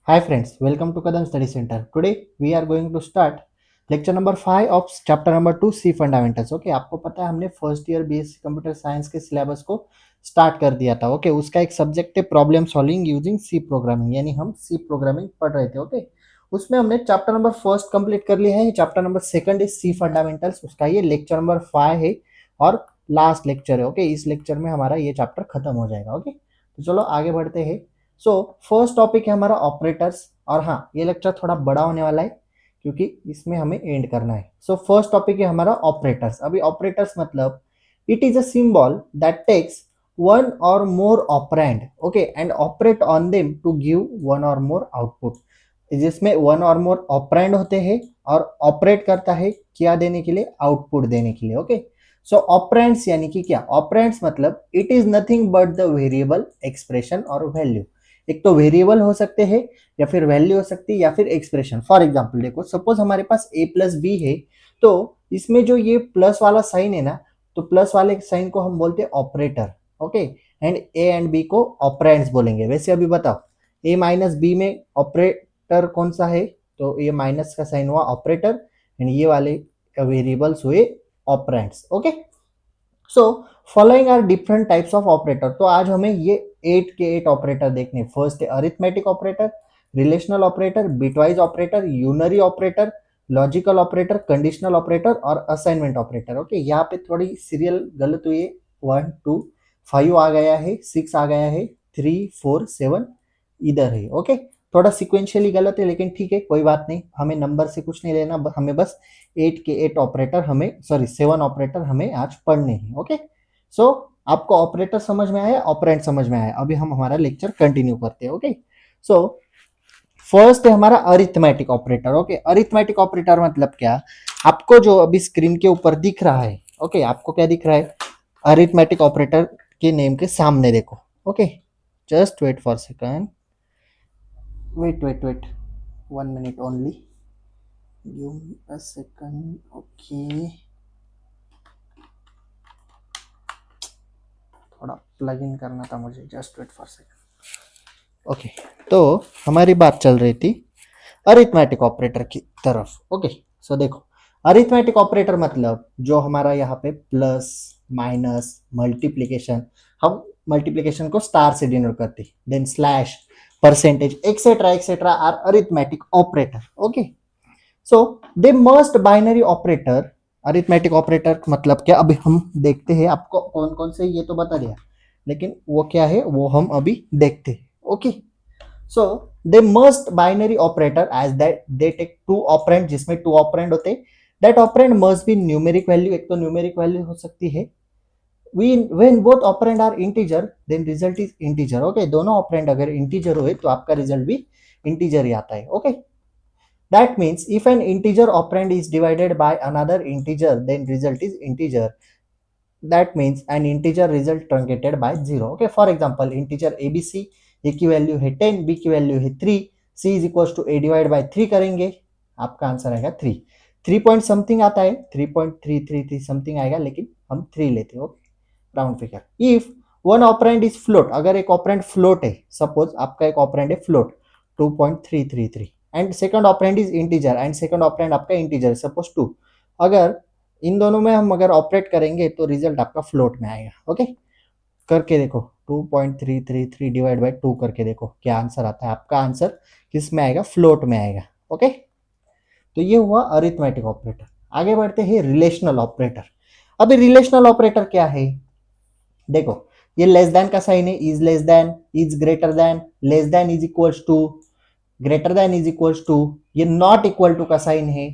Hi friends, welcome to Kadam Study Center. Today we are going to start lecture number 5 of chapter number 2 C fundamentals. Okay, आपको पता है हमने first year BSc computer science के syllabus को start कर दिया था. Okay, उसका एक सब्जेक्ट है problem solving using C programming, यानी हम सी प्रोग्रामिंग पढ़ रहे थे. ओके, उसमें हमने चैप्टर नंबर फर्स्ट कंप्लीट कर लिया है. Chapter number second is C fundamentals, उसका ये लेक्चर नंबर 5 है और लास्ट लेक्चर है. ओके, इस लेक्चर में हमारा ये चैप्टर खत्म हो जाएगा. ओके, तो चलो आगे बढ़ते हैं. सो फर्स्ट टॉपिक है हमारा ऑपरेटर्स. और हाँ, ये लेक्चर थोड़ा बड़ा होने वाला है क्योंकि इसमें हमें एंड करना है. सो फर्स्ट टॉपिक है हमारा ऑपरेटर्स. अभी ऑपरेटर्स मतलब it is a symbol that takes one or more operand, okay, and operate on them to give one or more output. जिसमें वन और मोर ऑपरेंड होते हैं और ऑपरेट करता है क्या देने के लिए, आउटपुट देने के लिए. ओके, सो ऑपरेंड्स यानी कि क्या, ऑपरेंड्स मतलब it is nothing but the variable expression और वैल्यू. एक तो वेरिएबल हो सकते हैं या फिर वैल्यू हो सकती है या फिर एक्सप्रेशन. फॉर एग्जांपल देखो, सपोज हमारे पास a प्लस बी है, तो इसमें जो ये प्लस वाला साइन है ना, तो प्लस वाले साइन को हम बोलते हैं operator. Okay, and a and b को ऑपरेंड्स बोलेंगे. वैसे अभी बताओ, a माइनस बी में ऑपरेटर कौन सा है, तो ये माइनस का साइन हुआ ऑपरेटर एंड ये वाले वेरिएबल्स हुए operands. Okay, so following are different types of operator. तो आज हमें ये 8 के 8 ऑपरेटर देखने. फर्स्ट है arithmetic operator, relational operator, bitwise operator, unary operator, logical operator, conditional operator और असाइनमेंट ऑपरेटर. ओके, यहाँ पे थोड़ी सीरियल गलत हुई है. 1 2 5 आ गया है, 6 आ गया है, 3 4 7 इधर है. ओके, थोड़ा सिक्वेंशियली गलत है लेकिन ठीक है, कोई बात नहीं. हमें नंबर से कुछ नहीं लेना, हमें बस 8 के 8 ऑपरेटर हमें, सॉरी 7 ऑपरेटर हमें आज पढ़ने हैं. ओके, सो आपको ऑपरेटर समझ में आया, ऑपरेंड समझ में आया. अभी हम हमारा लेक्चर कंटिन्यू करते हैं. ओके, सो फर्स्ट है हमारा arithmetic operator. Okay, arithmetic operator मतलब क्या, आपको जो अभी स्क्रीन के ऊपर दिख रहा है, ओके, आपको क्या दिख रहा है, अरिथमेटिक ऑपरेटर के नेम के सामने देखो. Okay, just wait for second, wait 1 minute only, give me a second. Okay, थोड़ा प्लग इन करना था मुझे, just wait for second. Okay, तो हमारी बात चल रही थी अरिथमेटिक ऑपरेटर की तरफ. ओके, सो देखो, अरिथमेटिक ऑपरेटर मतलब जो हमारा यहाँ पे प्लस माइनस मल्टीप्लिकेशन, हम मल्टीप्लिकेशन को स्टार से डिनोट करते हैं, then slash, percentage, etcetera etcetera are arithmetic operator. Okay, so they must binary operator. Arithmetic operator मतलब क्या, अभी हम देखते हैं. आपको कौन कौन से ये तो बता दिया, लेकिन वो क्या है वो हम अभी देखते हैं. Okay, so they must binary operator as that they take two operand, जिसमें टू ऑपरेंड होते. That operand must be numeric value, एक तो न्यूमेरिक वैल्यू हो सकती है. when both operand are integer then result is integer. Okay, दोनों operand अगर integer हुए तो आपका रिजल्ट भी इंटीजर ही आता है. Okay, that means if an integer operand is divided by another integer then result is integer. That means an integer result truncated by 0. Okay, for example integer abc, a की value है 10, b की value है 3, c is equals to a divide by 3 करेंगे, आपका answer आएगा 3. 3 point something आता है, 3.333 something आएगा, लेकिन हम 3 लेते हो round figure. If one operand is float, अगर एक ऑपरेंड फ्लोट है, सपोज आपका एक ऑपरेंड है float 2.333 and second operand is integer and second operand आपका इंटीजर सपोज 2, अगर इन दोनों में हम अगर ऑपरेट करेंगे तो रिजल्ट आपका फ्लोट में आएगा. ओके, करके देखो, 2.333 डिवाइड बाय 2 करके देखो क्या आंसर आता है. आपका आंसर किस में आएगा, फ्लोट में आएगा. ओके, तो ये हुआ अरिथमेटिक ऑपरेटर. आगे बढ़ते हैं रिलेशनल ऑपरेटर. अभी रिलेशनल ऑपरेटर क्या है, देखो, ये लेस देन का साइन है, is less than, is greater than, less than is equals to, greater than is equals to, ये नॉट इक्वल टू का साइन है,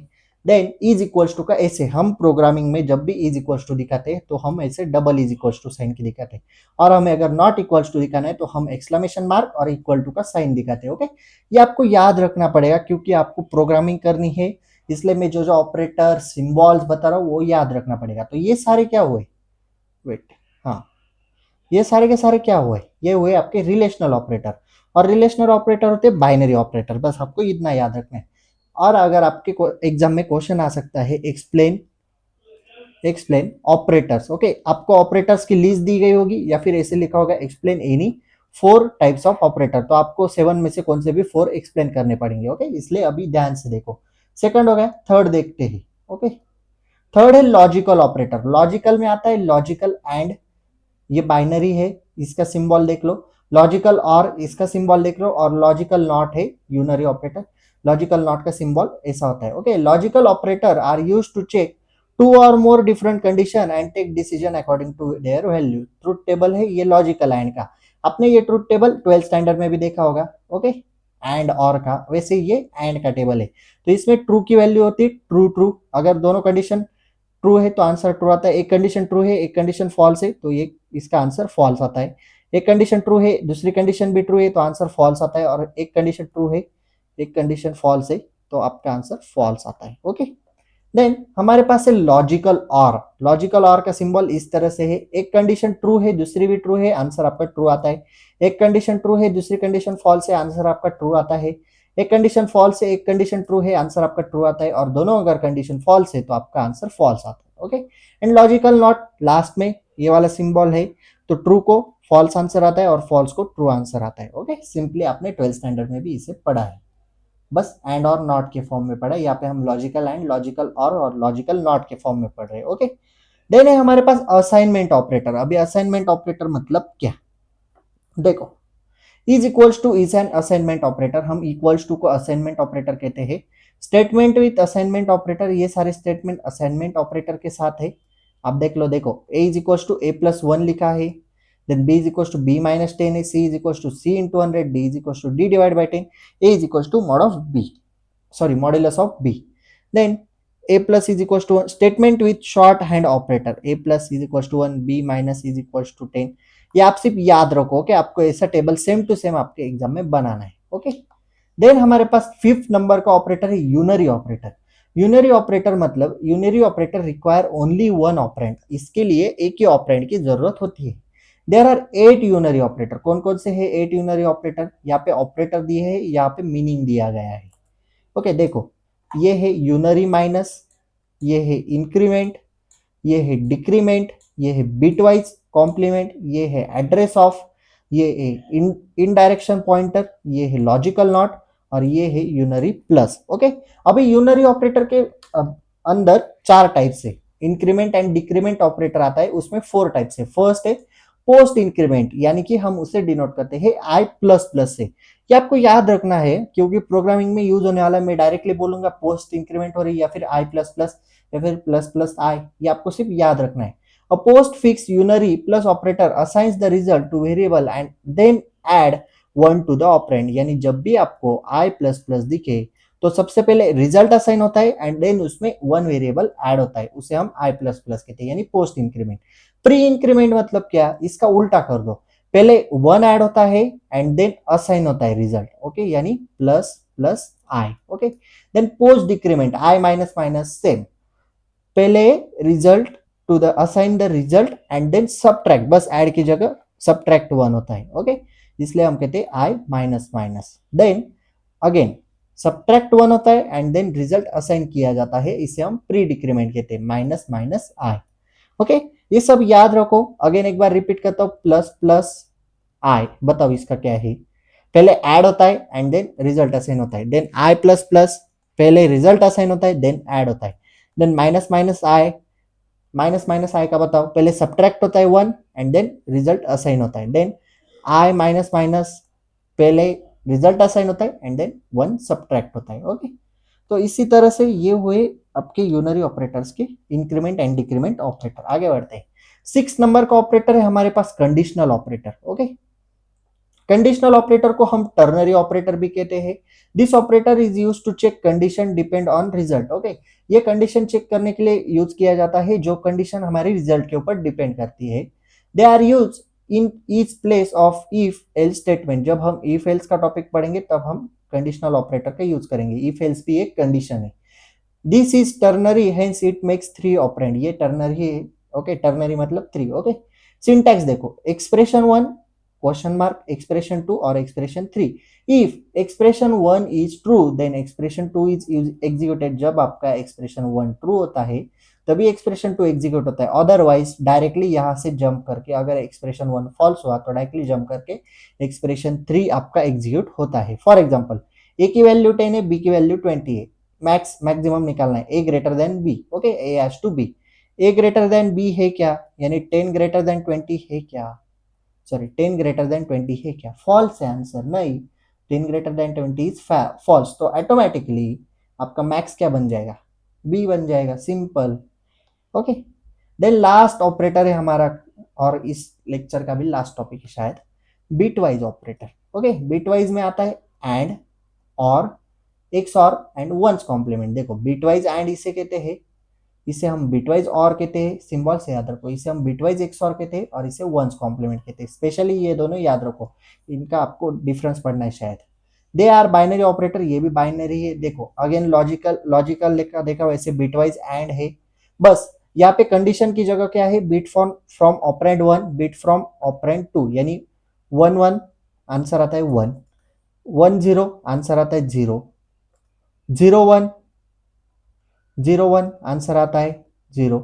देन इज इक्वल्स टू का ऐसे. हम प्रोग्रामिंग में जब भी इज इक्वल्स टू दिखाते हैं तो हम ऐसे double is equals to sign की दिखाते हैं, और हमें अगर नॉट इक्वल्स टू दिखाना है तो हम एक्सक्लेमेशन मार्क और इक्वल टू का साइन दिखाते हैं. ओके, ये आपको याद रखना पड़ेगा क्योंकि आपको प्रोग्रामिंग करनी है, इसलिए मैं जो जो ऑपरेटर सिंबल्स बता रहा हूँ वो याद रखना पड़ेगा. तो ये सारे क्या हुए, वेट, हाँ, ये सारे के सारे क्या हुए, ये हुए आपके रिलेशनल ऑपरेटर. और रिलेशनल ऑपरेटर होते हैं बाइनरी ऑपरेटर, बस आपको इतना याद रखना है. और अगर आपके एग्जाम में क्वेश्चन आ सकता है एक्सप्लेन ऑपरेटर्स. ओके, आपको ऑपरेटर्स की लिस्ट दी गई होगी या फिर ऐसे लिखा होगा explain any 4 types of operator, तो आपको 7 में से कौन से भी 4 एक्सप्लेन करने पड़ेंगे। ओके, इसलिए अभी ध्यान से देखो। सेकंड हो गया, थर्ड देखते ही। ओके, थर्ड है लॉजिकल ऑपरेटर। लॉजिकल में आता है लॉजिकल एंड, ये बाइनरी है, इसका सिंबल देख लो। लॉजिकल और, इसका सिंबल देख लो। और लॉजिकल नॉट है यूनरी ऑपरेटर। लॉजिकल नॉट का सिंबल ऐसा होता है। Okay, logical operator are use to check two or more different condition and take decision according to their value. Truth table है ये लॉजिकल एंड का। आपने ये ट्रूथ टेबल 12th स्टैंडर्ड में भी देखा होगा। ओके, एंड और का, वैसे ये एंड का टेबल है। तो इसमें ट्रू की वैल्यू होती है ट्रू ट्रू, अगर दोनों कंडीशन ट्रू है तो आंसर ट्रू आता है। एक कंडीशन ट्रू है, एक कंडीशन फॉल्स है, तो ये इसका आंसर फॉल्स आता है। एक कंडीशन ट्रू है, दूसरी कंडीशन भी ट्रू है, तो आंसर फॉल्स आता है। और एक कंडीशन ट्रू है, एक कंडीशन फॉल्स है, तो आपका आंसर फॉल्स आता है। ओके, देन हमारे पास है लॉजिकल और। लॉजिकल और का सिंबल इस तरह से है। एक कंडीशन ट्रू है, दूसरी भी ट्रू है, आंसर आपका ट्रू आता है। एक कंडीशन ट्रू है, दूसरी कंडीशन फॉल्स है, आंसर आपका ट्रू आता है। एक कंडीशन फॉल्स है, एक कंडीशन ट्रू है, आंसर आपका ट्रू आता है। और दोनों अगर कंडीशन फॉल्स है तो आपका आंसर फॉल्स आता है। Okay, and logical not last में ये वाला सिंबल है, तो ट्रू को फॉल्स आंसर आता है और फॉल्स को ट्रू आंसर आता है। ओके, सिंपली आपने 12th स्टैंडर्ड में भी इसे पढ़ा है, बस एंड और नॉट के फॉर्म में पढ़ा है। यहाँ पे हम लॉजिकल एंड, लॉजिकल और लॉजिकल नॉट के फॉर्म में पढ़ रहे हैं। ओके, देन है हमारे पास असाइनमेंट ऑपरेटर। अभी असाइनमेंट ऑपरेटर मतलब क्या, देखो, is equals two is an assignment operator. हम इक्वल्स टू को असाइनमेंट ऑपरेटर कहते हैं। स्टेटमेंट विथ असाइनमेंट ऑपरेटर, ये सारे स्टेटमेंट असाइनमेंट ऑपरेटर के साथ है। आप देख लो, देखो A is equals to A plus 1 लिखा है, then B is equals to B minus 10 है, C is equals to C into 100, D is equals to D divide by 10, A is equals to mod of B, sorry, modulus of b. Then a plus is equals to 1, statement with short hand operator, a plus is equals to 1, b minus is equals to 10। ये आप सिर्फ याद रखो कि आपको ऐसा table same to same आपके exam में बनाना है। ओके, देन हमारे पास 5th नंबर का ऑपरेटर है यूनरी ऑपरेटर। यूनरी ऑपरेटर मतलब unary operator require only one operand, इसके लिए एक ही ऑपरेंड की जरूरत होती है। There are 8 unary operator. कौन कौन से है 8 यूनरी ऑपरेटर, यहाँ पे ऑपरेटर दिए है, यहाँ पे मीनिंग दिया गया है। ओके, देखो, ये है यूनरी माइनस, ये है इंक्रीमेंट, ये है डिक्रीमेंट, ये है बिटवाइज कॉम्प्लीमेंट, ये है एड्रेस ऑफ, ये है इनडायरेक्शन पॉइंटर, ये है लॉजिकल नॉट, और ये है यूनरी प्लस। ओके, अभी यूनरी ऑपरेटर के अंदर 4 टाइप से इंक्रीमेंट एंड डिक्रीमेंट ऑपरेटर आता है, उसमें 4 टाइप से। फर्स्ट है पोस्ट इंक्रीमेंट, यानी कि हम उसे डिनोट करते हैं आई प्लस प्लस से। ये आपको याद रखना है क्योंकि प्रोग्रामिंग में यूज होने वाला, मैं डायरेक्टली बोलूंगा पोस्ट इंक्रीमेंट हो रही है या फिर आई प्लस प्लस या फिर प्लस प्लस आई, ये आपको सिर्फ याद रखना है। A post fix unary plus operator assigns the result to variable and then add 1 to the operand, यानी जब भी आपको i प्लस प्लस दिखे तो सबसे पहले रिजल्ट असाइन होता है एंड देन उसमें 1 वेरिएबल ऐड होता है, उसे हम i प्लस प्लस कहते हैं, यानी पोस्ट इंक्रीमेंट। प्री इंक्रीमेंट मतलब क्या, इसका उल्टा कर दो, पहले 1 ऐड होता है एंड देन असाइन होता है रिजल्ट। ओके, यानी plus plus i। Okay, then post decrement i minus minus same, पहले result to the assign the result and then subtract, बस ऐड की जगह सबट्रैक्ट 1 होता है। ओके, इसलिए हम कहते हैं I minus minus, then again subtract 1 होता है एंड देन रिजल्ट असाइन किया जाता है, इसे हम प्री डिक्रीमेंट कहते हैं, माइनस माइनस आई। ओके, ये सब याद रखो। अगेन एक बार रिपीट करता हूं, प्लस प्लस आई, बताओ इसका क्या है, पहले ऐड होता है एंड देन रिजल्ट असाइन होता है, देन आई प्लस प्लस पहले रिजल्ट असाइन होता है देन ऐड होता है, देन माइनस माइनस आई, माइनस माइनस आई का बताओ, पहले सब्ट्रैक्ट होता है 1 एंड देन रिजल्ट असाइन होता है, देन आई माइनस माइनस पहले रिजल्ट असाइन होता है एंड देन 1 सब्ट्रैक्ट होता है। ओके, तो इसी तरह से ये हुए आपके यूनरी ऑपरेटर्स के इंक्रीमेंट एंड डिक्रीमेंट ऑपरेटर। आगे बढ़ते हैं, 6 नंबर का ऑपरेटर है हमारे पास conditional operator. Okay, conditional operator को हम टर्नरी ऑपरेटर भी कहते हैं। This operator is use to check condition depend on result. Okay, ये कंडीशन चेक करने के लिए यूज किया जाता है जो कंडीशन हमारे रिजल्ट के ऊपर डिपेंड करती है। They are use in each place of if else statement. जब हम इफ एल्स का टॉपिक पढ़ेंगे तब हम कंडीशनल ऑपरेटर का यूज करेंगे। इफ एल्स भी एक कंडीशन है। This is ternary, hence it makes 3 operand. ये टर्नरी है। ओके, टर्नरी मतलब 3। ओके, सिंटैक्स देखो, एक्सप्रेशन 1 क्वेश्चन मार्क, एक्सप्रेशन 2 और expression 3। If expression 1 is true then expression 2 is executed. जब आपका एक्सप्रेशन 1 ट्रू होता है तभी एक्सप्रेशन 2 एग्जीक्यूट होता है, अदरवाइज डायरेक्टली यहाँ से जंप करके अगर एक्सप्रेशन 1 फॉल्स हुआ तो डायरेक्टली जंप करके एक्सप्रेशन 3 आपका एग्जीक्यूट होता है। फॉर एग्जाम्पल ए की वैल्यू 10 है, बी की वैल्यू 20 है, मैक्सिमम निकालना है, A greater than B, okay, A has to B, A greater than B है क्या, यानी 10 ग्रेटर देन 20 है क्या, सॉरी 10 ग्रेटर देन 20 है क्या, फॉल्स है आंसर, नहीं 10 ग्रेटर देन 20 इज फॉल्स, तो ऑटोमेटिकली आपका मैक्स क्या बन जाएगा, बी बन जाएगा, simple, okay. Then last operator है हमारा, और इस लेक्चर का भी लास्ट टॉपिक है शायद, बिटवाइज ऑपरेटर, ओके। बिटवाइज में आता है एंड, और, एक्स और एंड वंस कॉम्प्लीमेंट। देखो बिटवाइज एंड इसे कहते हैं, इसे हम बिटवाइज और कहते हैं, सिंबल से याद रखो, इसे हम बिटवाइज एक्स और कहते हैं, और इसे वंस कॉम्प्लीमेंट कहते हैं। स्पेशली ये दोनों याद रखो, इनका आपको डिफरेंस पढ़ना है शायद। दे आर बाइनरी ऑपरेटर, ये भी बाइनरी है। देखो अगेन लॉजिकल लॉजिकल लिखा देखा, वैसे बिटवाइज एंड है, बस यहाँ पे कंडीशन की जगह क्या है, bit from operand 1, bit from operand 2, यानी 1 1 आंसर आता है 1, 1 0 आंसर आता है 0, 0 1 0 1 आंसर आता है 0,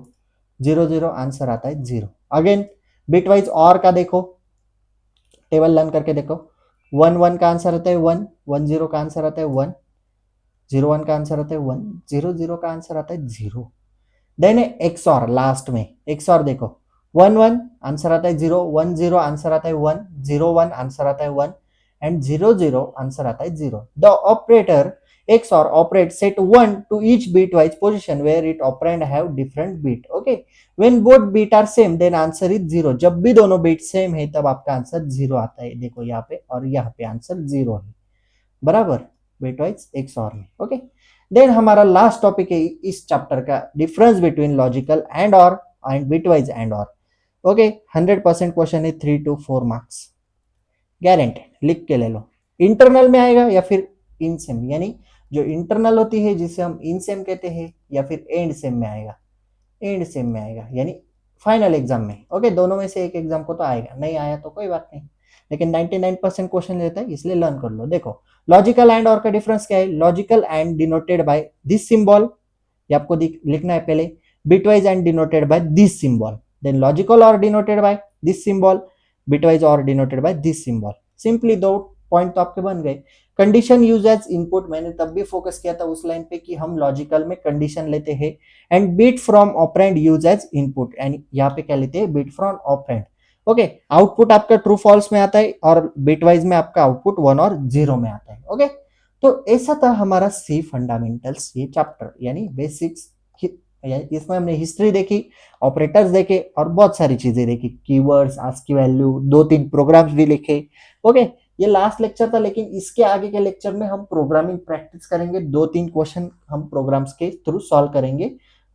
0 0 आंसर आता है 0। अगेन बिटवाइज और का देखो, टेबल लर्न करके देखो, 1 1 का आंसर आता है 1, 1 0 का आंसर आता है 1, 0 1 का आंसर आता है 1, 0 0 का आंसर आता है 0। देन एक्स और लास्ट में, एक्स और देखो 1 1 आंसर आता है 0, 1 0 आंसर आता है 1, 0 1 आंसर आता है 1, एंड 0 0 आंसर आता है 0। द ऑपरेटर एक्स और operate set 1 to each bitwise position where it operand have different bit, okay, when both bit are same then answer is 0। जब भी दोनों बिट सेम है तब आपका आंसर 0 आता है, देखो यहाँ पे और यहाँ पे आंसर 0 है, बराबर, बिटवाइज एक्स और में, ओके। देन हमारा लास्ट टॉपिक है इस चैप्टर का, डिफरेंस बिटवीन लॉजिकल एंड और एंड बिटवाइज एंड और, ओके। 100% क्वेश्चन है, 3 to 4 मार्क्स गारंटेड, लिख के ले लो। इंटरनल में आएगा या फिर इन सेम, यानी जो इंटरनल होती है जिसे हम इन सेम कहते हैं, या फिर एंड सेम में आएगा, एंड सेम में आएगा, यानी फाइनल एग्जाम में, ओके। दोनों में से एक एग्जाम को तो आएगा, नहीं आया तो कोई बात नहीं, लेकिन 99% क्वेश्चन लेता है, इसलिए लर्न कर लो। देखो लॉजिकल एंड और का डिफरेंस क्या है, logical and denoted by this symbol, ये आपको लिखना है पहले, bitwise and denoted by this symbol, then logical or denoted by this symbol, bitwise or denoted by this symbol. Simply दो पॉइंट तो आपके बन गए। कंडीशन यूज एज इनपुट, मैंने तब भी फोकस किया था उस लाइन पे कि हम लॉजिकल में कंडीशन लेते हैं, and bit from operand use as input, यानी यहाँ पे क्या लेते हैं, bit from operand, okay. Output आपका ट्रू फॉल्स में आता है, और बिटवाइज में आपका आउटपुट 1 और 0 में आता है, ओके। तो ऐसा था हमारा सी फंडामेंटल्स ये चैप्टर, यानी बेसिक्स, इसमें हमने हिस्ट्री देखी, ऑपरेटर्स देखे, और बहुत सारी चीजें देखी, कीवर्ड्स, आस्की वैल्यू, 2-3 प्रोग्राम्स भी लिखे, ओके। ये लास्ट लेक्चर था, लेकिन इसके आगे के लेक्चर में हम प्रोग्रामिंग प्रैक्टिस करेंगे, 2-3 क्वेश्चन हम प्रोग्राम्स के थ्रू सॉल्व करेंगे,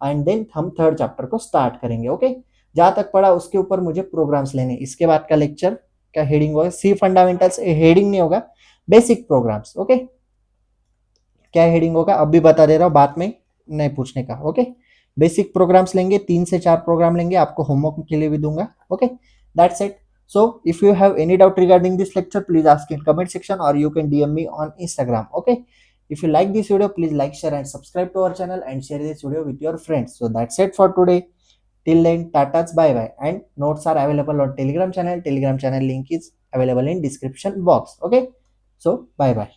एंड देन हम थर्ड चैप्टर को स्टार्ट करेंगे, ओके। जहां तक पढ़ा उसके ऊपर मुझे प्रोग्राम्स लेने, इसके बाद का लेक्चर का हेडिंग होगा सी फंडामेंटल्स, हेडिंग नहीं होगा, बेसिक प्रोग्राम्स, ओके। क्या हेडिंग होगा अभी बता दे रहा हूँ, बाद में नहीं पूछने का, ओके। बेसिक प्रोग्राम्स लेंगे, 3 से 4 प्रोग्राम लेंगे, आपको होमवर्क के लिए भी दूंगा, okay. That's it. So if you have any doubt regarding this lecture, please ask in comment section, or you can DM me on Instagram, okay. If you like this video, please like, share and subscribe to our channel, and share this video with your friends. So that's it for today. Till then, tatas, bye bye, and notes are available on Telegram channel. Telegram channel link is available in description box, okay. So bye bye.